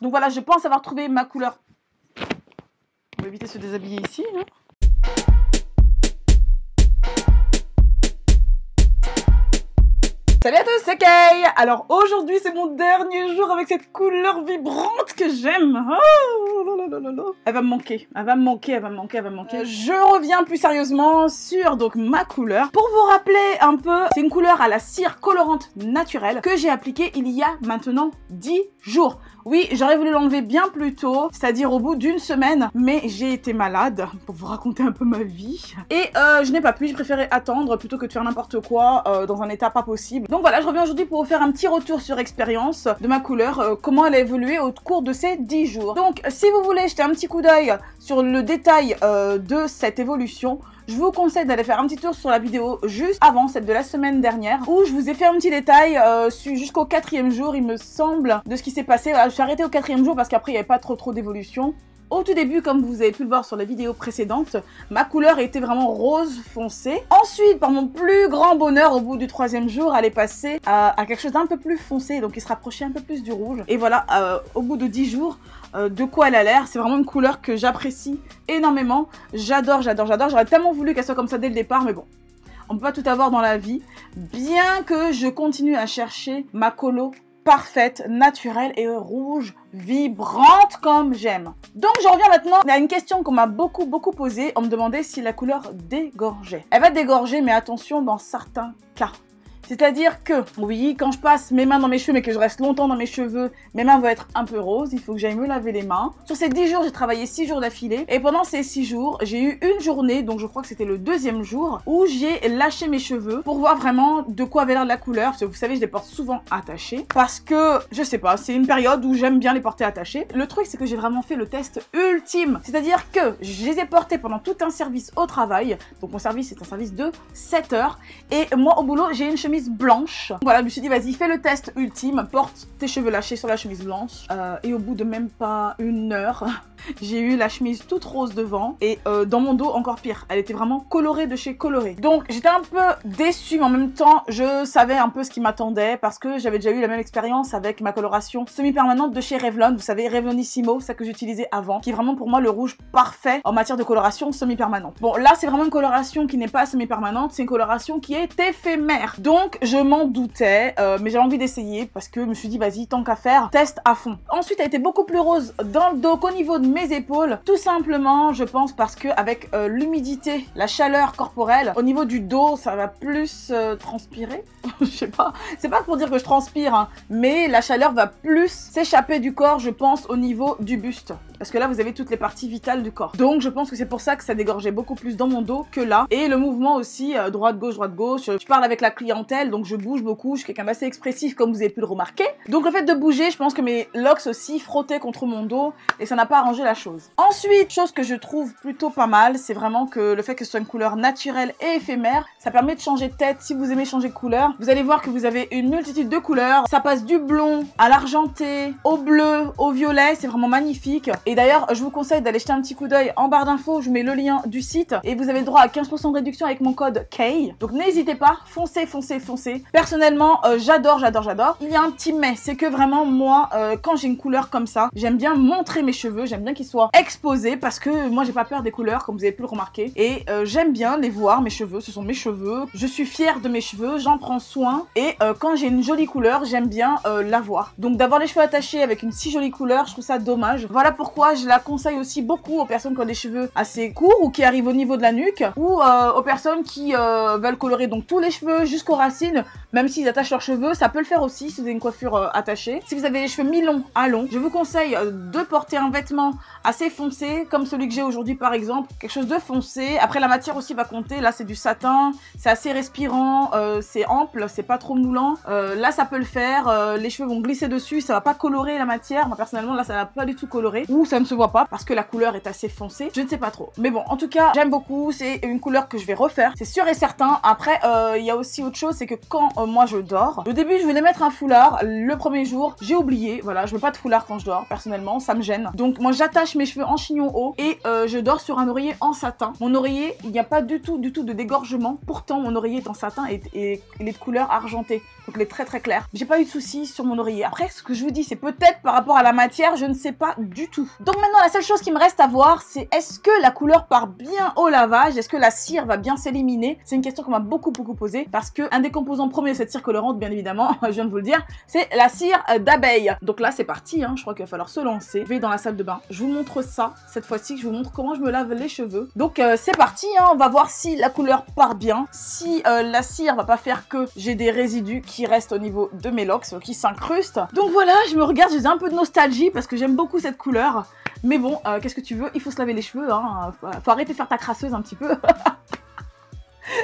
Donc voilà, je pense avoir trouvé ma couleur. On va éviter de se déshabiller ici. Hein. Salut à tous, c'est Kay. Alors aujourd'hui c'est mon dernier jour avec cette couleur vibrante que j'aime. Oh, elle va me manquer, elle va me manquer, elle va me manquer, elle va me manquer. Je reviens plus sérieusement sur donc ma couleur. Pour vous rappeler un peu, c'est une couleur à la cire colorante naturelle que j'ai appliquée il y a maintenant 10 jours. Oui, j'aurais voulu l'enlever bien plus tôt, c'est-à-dire au bout d'une semaine, mais j'ai été malade, pour vous raconter un peu ma vie. Et je n'ai pas pu, j'ai préféré attendre plutôt que de faire n'importe quoi dans un état pas possible. Donc voilà, je reviens aujourd'hui pour vous faire un petit retour sur expérience de ma couleur, comment elle a évolué au cours de ces 10 jours. Donc si vous voulez jeter un petit coup d'œil sur le détail de cette évolution, je vous conseille d'aller faire un petit tour sur la vidéo juste avant, celle de la semaine dernière, où je vous ai fait un petit détail jusqu'au 4e jour, il me semble, de ce qui s'est passé. Voilà, je suis arrêtée au 4e jour parce qu'après il n'y avait pas trop d'évolution. Au tout début, comme vous avez pu le voir sur la vidéo précédente, ma couleur était vraiment rose foncé. Ensuite, par mon plus grand bonheur, au bout du 3e jour, elle est passée à quelque chose d'un peu plus foncé, donc il se rapprochait un peu plus du rouge. Et voilà, au bout de 10 jours, de quoi elle a l'air. C'est vraiment une couleur que j'apprécie énormément. J'adore, j'adore, j'adore. J'aurais tellement voulu qu'elle soit comme ça dès le départ, mais bon, on peut pas tout avoir dans la vie. Bien que je continue à chercher ma colo parfaite, naturelle et rouge, vibrante comme j'aime. Donc je reviens maintenant à une question qu'on m'a beaucoup posée. On me demandait si la couleur dégorgeait. Elle va dégorger, mais attention dans certains cas. C'est-à-dire que, oui, quand je passe mes mains dans mes cheveux, mais que je reste longtemps dans mes cheveux, mes mains vont être un peu roses, il faut que j'aille me laver les mains. Sur ces 10 jours, j'ai travaillé 6 jours d'affilée, et pendant ces 6 jours, j'ai eu une journée, donc je crois que c'était le 2e jour, où j'ai lâché mes cheveux pour voir vraiment de quoi avait l'air la couleur, parce que vous savez, je les porte souvent attachés, parce que, je sais pas, c'est une période où j'aime bien les porter attachés. Le truc, c'est que j'ai vraiment fait le test ultime, c'est-à-dire que je les ai portés pendant tout un service au travail, donc mon service, c'est un service de 7 heures, et moi, au boulot, j'ai une chemise blanche. Voilà, je me suis dit, vas-y, fais le test ultime, porte tes cheveux lâchés sur la chemise blanche. Et au bout de même pas une heure, j'ai eu la chemise toute rose devant et dans mon dos encore pire. Elle était vraiment colorée de chez colorée. Donc j'étais un peu déçue, mais en même temps, je savais un peu ce qui m'attendait parce que j'avais déjà eu la même expérience avec ma coloration semi-permanente de chez Revlon. Vous savez, Revlonissimo, ça que j'utilisais avant, qui est vraiment pour moi le rouge parfait en matière de coloration semi-permanente. Bon, là, c'est vraiment une coloration qui n'est pas semi-permanente, c'est une coloration qui est éphémère. Donc je m'en doutais, mais j'avais envie d'essayer parce que je me suis dit, vas-y, tant qu'à faire, teste à fond. Ensuite, elle était beaucoup plus rose dans le dos qu'au niveau de mes épaules, tout simplement, je pense, parce que avec l'humidité, la chaleur corporelle, au niveau du dos, ça va plus transpirer. Je sais pas, c'est pas pour dire que je transpire, hein, mais la chaleur va plus s'échapper du corps, je pense, au niveau du buste. Parce que là, vous avez toutes les parties vitales du corps. Donc, je pense que c'est pour ça que ça dégorgeait beaucoup plus dans mon dos que là. Et le mouvement aussi, droite-gauche, droite-gauche. Je parle avec la clientèle, donc je bouge beaucoup. Je suis quelqu'un d'assez expressif, comme vous avez pu le remarquer. Donc, le fait de bouger, je pense que mes locks aussi frottaient contre mon dos et ça n'a pas arrangé la chose. Ensuite, chose que je trouve plutôt pas mal, c'est vraiment que le fait que ce soit une couleur naturelle et éphémère, ça permet de changer de tête. Si vous aimez changer de couleur, vous allez voir que vous avez une multitude de couleurs. Ça passe du blond à l'argenté, au bleu, au violet. C'est vraiment magnifique. Et d'ailleurs, je vous conseille d'aller jeter un petit coup d'œil en barre d'infos. Je vous mets le lien du site et vous avez le droit à 15% de réduction avec mon code KAY. Donc n'hésitez pas, foncez, foncez, foncez. Personnellement, j'adore, j'adore, j'adore. Il y a un petit mais, c'est que vraiment moi, quand j'ai une couleur comme ça, j'aime bien montrer mes cheveux, j'aime bien qu'ils soient exposés parce que moi j'ai pas peur des couleurs, comme vous avez pu le remarquer. Et j'aime bien les voir, mes cheveux, ce sont mes cheveux. Je suis fière de mes cheveux, j'en prends soin. Et quand j'ai une jolie couleur, j'aime bien la voir. Donc d'avoir les cheveux attachés avec une si jolie couleur, je trouve ça dommage. Voilà pourquoi je la conseille aussi beaucoup aux personnes qui ont des cheveux assez courts ou qui arrivent au niveau de la nuque, ou aux personnes qui veulent colorer donc tous les cheveux jusqu'aux racines, même s'ils attachent leurs cheveux, ça peut le faire aussi si vous avez une coiffure attachée. Si vous avez les cheveux mi-longs à longs, je vous conseille de porter un vêtement assez foncé, comme celui que j'ai aujourd'hui par exemple, quelque chose de foncé. Après la matière aussi va compter, là c'est du satin, c'est assez respirant, c'est ample, c'est pas trop moulant, là ça peut le faire, les cheveux vont glisser dessus, ça va pas colorer la matière, moi personnellement là ça va pas du tout colorer, ou ça ne se voit pas parce que la couleur est assez foncée, je ne sais pas trop. Mais bon, en tout cas, j'aime beaucoup, c'est une couleur que je vais refaire, c'est sûr et certain. Après, il y a aussi autre chose, c'est que quand moi je dors, au début je voulais mettre un foulard le premier jour, j'ai oublié, voilà, je veux pas de foulard quand je dors, personnellement, ça me gêne. Donc moi j'attache mes cheveux en chignon haut et je dors sur un oreiller en satin. Mon oreiller, il n'y a pas du tout de dégorgement, pourtant mon oreiller est en satin et il est de couleur argentée, donc il est très très clair. J'ai pas eu de soucis sur mon oreiller. Après, ce que je vous dis, c'est peut-être par rapport à la matière, je ne sais pas du tout. Donc maintenant, la seule chose qui me reste à voir, c'est est-ce que la couleur part bien au lavage, est-ce que la cire va bien s'éliminer? C'est une question qu'on m'a beaucoup posée, parce que un des composants premiers de cette cire colorante, bien évidemment, je viens de vous le dire, c'est la cire d'abeille. Donc là, c'est parti, hein, je crois qu'il va falloir se lancer. Je vais dans la salle de bain, je vous montre ça, cette fois-ci, je vous montre comment je me lave les cheveux. Donc c'est parti, hein, on va voir si la couleur part bien, si la cire va pas faire que j'ai des résidus qui restent au niveau de mes locks, qui s'incrustent. Donc voilà, je me regarde, j'ai un peu de nostalgie parce que j'aime beaucoup cette couleur. Mais bon, qu'est-ce que tu veux, il faut se laver les cheveux, hein. Faut arrêter de faire ta crasseuse un petit peu.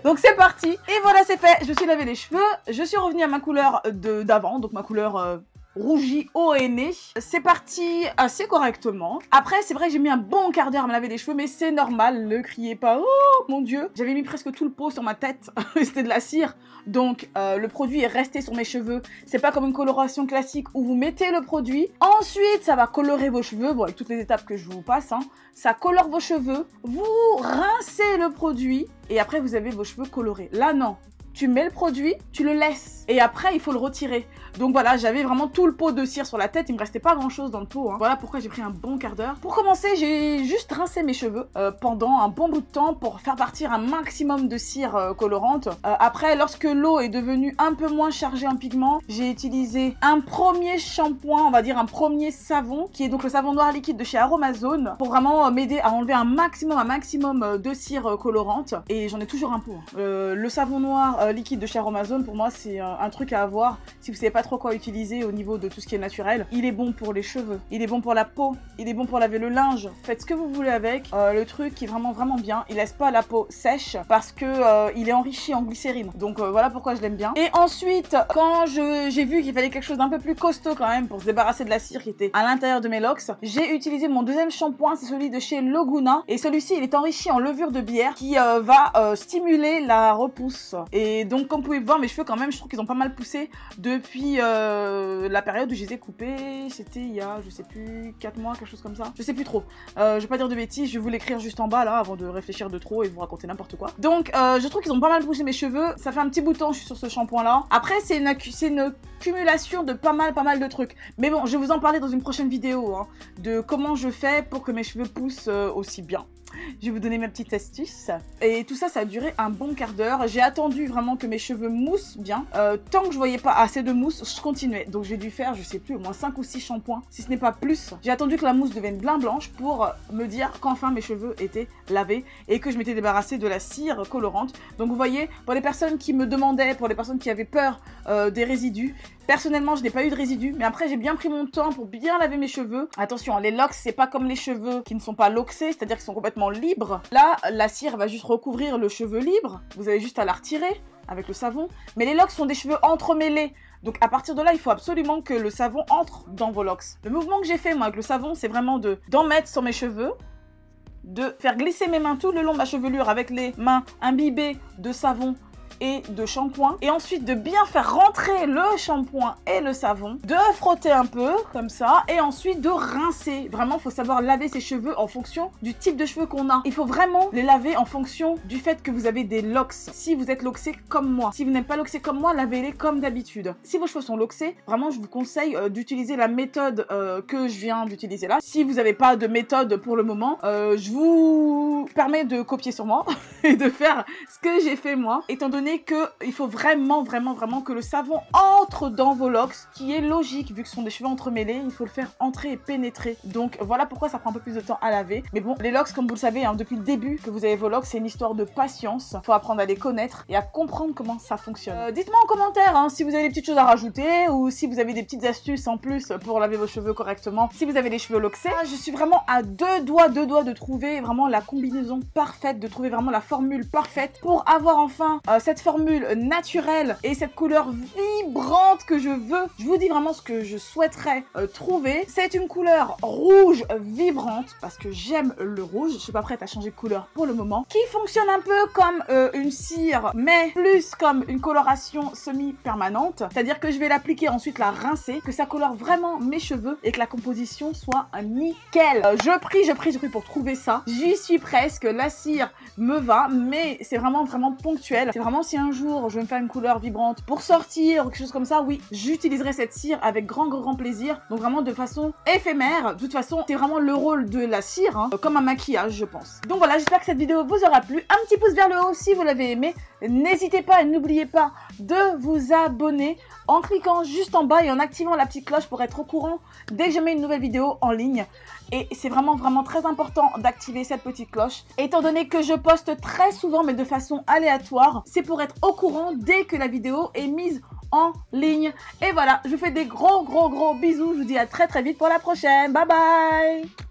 Donc c'est parti. Et voilà, c'est fait, je me suis lavé les cheveux, je suis revenue à ma couleur d'avant, donc ma couleur rougi haut et nez. C'est parti assez correctement. Après, c'est vrai que j'ai mis un bon quart d'heure à me laver les cheveux, mais c'est normal, ne criez pas. Oh mon dieu, j'avais mis presque tout le pot sur ma tête, c'était de la cire. Donc le produit est resté sur mes cheveux. C'est pas comme une coloration classique où vous mettez le produit. Ensuite, ça va colorer vos cheveux. Bon, avec toutes les étapes que je vous passe, hein. Ça colore vos cheveux. Vous rincez le produit et après vous avez vos cheveux colorés. Là, non. Tu mets le produit, tu le laisses. Et après, il faut le retirer. Donc voilà, j'avais vraiment tout le pot de cire sur la tête. Il me restait pas grand chose dans le pot, hein. Voilà pourquoi j'ai pris un bon quart d'heure. Pour commencer, j'ai juste rincé mes cheveux pendant un bon bout de temps pour faire partir un maximum de cire colorante. Après, lorsque l'eau est devenue un peu moins chargée en pigments, j'ai utilisé un premier shampoing, on va dire un premier savon, qui est donc le savon noir liquide de chez Aromazone, pour vraiment m'aider à enlever un maximum de cire colorante. Et j'en ai toujours un pot, hein. Le savon noir liquide de chez Aromazone, pour moi, c'est un truc à avoir si vous savez pas trop quoi utiliser au niveau de tout ce qui est naturel. Il est bon pour les cheveux, il est bon pour la peau, il est bon pour laver le linge. Faites ce que vous voulez avec. Le truc qui est vraiment bien, il laisse pas la peau sèche parce que il est enrichi en glycérine. Donc voilà pourquoi je l'aime bien. Et ensuite, quand j'ai vu qu'il fallait quelque chose d'un peu plus costaud quand même pour se débarrasser de la cire qui était à l'intérieur de mes locks, j'ai utilisé mon deuxième shampoing, c'est celui de chez Loguna. Et celui-ci, il est enrichi en levure de bière qui va stimuler la repousse. Et donc, comme vous pouvez voir, mes cheveux quand même, je trouve qu'ils ont pas mal poussé depuis la période où je les ai coupés. C'était il y a, je sais plus, 4 mois, quelque chose comme ça. Je sais plus trop. Je vais pas dire de bêtises, je vais vous l'écrire juste en bas là avant de réfléchir de trop et vous raconter n'importe quoi. Donc, je trouve qu'ils ont pas mal poussé mes cheveux. Ça fait un petit bout de temps que je suis sur ce shampoing là. Après, c'est une cumulation de pas mal de trucs. Mais bon, je vais vous en parler dans une prochaine vidéo, hein, de comment je fais pour que mes cheveux poussent aussi bien. Je vais vous donner ma petite astuce. Et tout ça, ça a duré un bon quart d'heure. J'ai attendu vraiment que mes cheveux moussent bien. Tant que je voyais pas assez de mousse, je continuais. Donc j'ai dû faire, je sais plus, au moins 5 ou 6 shampoings, si ce n'est pas plus. J'ai attendu que la mousse devienne bien blanche pour me dire qu'enfin mes cheveux étaient lavés et que je m'étais débarrassée de la cire colorante. Donc vous voyez, pour les personnes qui me demandaient, pour les personnes qui avaient peur des résidus, personnellement, je n'ai pas eu de résidus, mais après, j'ai bien pris mon temps pour bien laver mes cheveux. Attention, les locks, c'est pas comme les cheveux qui ne sont pas loxés, c'est-à-dire qu'ils sont complètement libres. Là, la cire va juste recouvrir le cheveu libre. Vous avez juste à la retirer avec le savon. Mais les locks sont des cheveux entremêlés. Donc à partir de là, il faut absolument que le savon entre dans vos locks. Le mouvement que j'ai fait, moi, avec le savon, c'est vraiment d'en mettre sur mes cheveux, de faire glisser mes mains tout le long de ma chevelure avec les mains imbibées de savon et de shampoing, et ensuite de bien faire rentrer le shampoing et le savon, de frotter un peu comme ça, et ensuite de rincer. Vraiment, il faut savoir laver ses cheveux en fonction du type de cheveux qu'on a. Il faut vraiment les laver en fonction du fait que vous avez des locks. Si vous êtes loxé comme moi, si vous n'êtes pas loxé comme moi, lavez-les comme d'habitude. Si vos cheveux sont loxés, vraiment je vous conseille d'utiliser la méthode que je viens d'utiliser là. Si vous n'avez pas de méthode pour le moment, je vous permets de copier sur moi et de faire ce que j'ai fait moi, étant donné que il faut vraiment que le savon entre dans vos locks, ce qui est logique vu que ce sont des cheveux entremêlés, il faut le faire entrer et pénétrer. Donc voilà pourquoi ça prend un peu plus de temps à laver. Mais bon, les locks, comme vous le savez, hein, depuis le début que vous avez vos locks, c'est une histoire de patience. Il faut apprendre à les connaître et à comprendre comment ça fonctionne. Dites-moi en commentaire hein, si vous avez des petites choses à rajouter ou si vous avez des petites astuces en plus pour laver vos cheveux correctement. Si vous avez les cheveux loxés, je suis vraiment à deux doigts de trouver vraiment la combinaison parfaite, de trouver vraiment la formule parfaite pour avoir enfin cette cette formule naturelle et cette couleur vibrante que je veux, je vous dis vraiment ce que je souhaiterais trouver. C'est une couleur rouge vibrante, parce que j'aime le rouge, je suis pas prête à changer de couleur pour le moment, qui fonctionne un peu comme une cire, mais plus comme une coloration semi-permanente, c'est-à-dire que je vais l'appliquer, ensuite la rincer, que ça colore vraiment mes cheveux et que la composition soit nickel. Je prie pour trouver ça. J'y suis presque, la cire me va, mais c'est vraiment ponctuel. C'est vraiment si un jour je veux me faire une couleur vibrante pour sortir ou quelque chose comme ça, oui, j'utiliserai cette cire avec grand plaisir, donc vraiment de façon éphémère. De toute façon, c'est vraiment le rôle de la cire, hein, comme un maquillage, je pense. Donc voilà, j'espère que cette vidéo vous aura plu. Un petit pouce vers le haut si vous l'avez aimé. N'hésitez pas et n'oubliez pas de vous abonner en cliquant juste en bas et en activant la petite cloche pour être au courant dès que je mets une nouvelle vidéo en ligne. Et c'est vraiment très important d'activer cette petite cloche. Étant donné que je poste très souvent mais de façon aléatoire, c'est pour être au courant dès que la vidéo est mise en ligne. Et voilà, je vous fais des gros bisous. Je vous dis à très vite pour la prochaine. Bye bye.